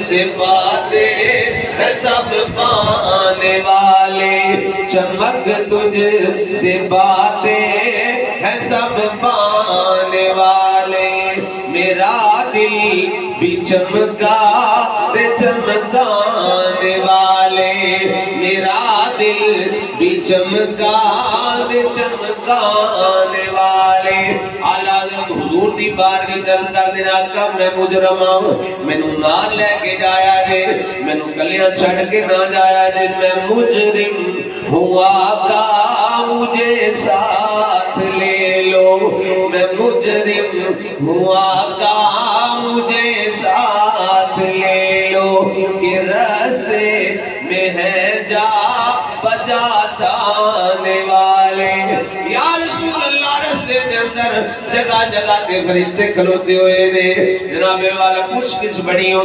سے فاتح ہے سب پانے والے، چمک تجھ سے باتیں ہے سب پانے والے، میرا دل بھی چمکا رے چمکانے والے، میرا دل بھی چمکا رے چمکانے والے۔ اعلیٰ حضرت حضور دی بارگاہ چل کر دینا آقا میں مجرم ہوں، مینوں نہ لے کے جایا جے، مینوں کلیاں چھڑ کے نہ جایا جے، میں مجرم ہوں آقا مجھے ساتھ لے لو، میں مجرم ہوں آقا مجھے ساتھ لے لو، کہ رستے میں ہے جا بجا تھانے والے۔ یا رسول اللہ رستے دے اندر جگہ جگہ تے فرشتے کھلوتے ہوئے نے، جناب والا پوچھ کچھ بڑی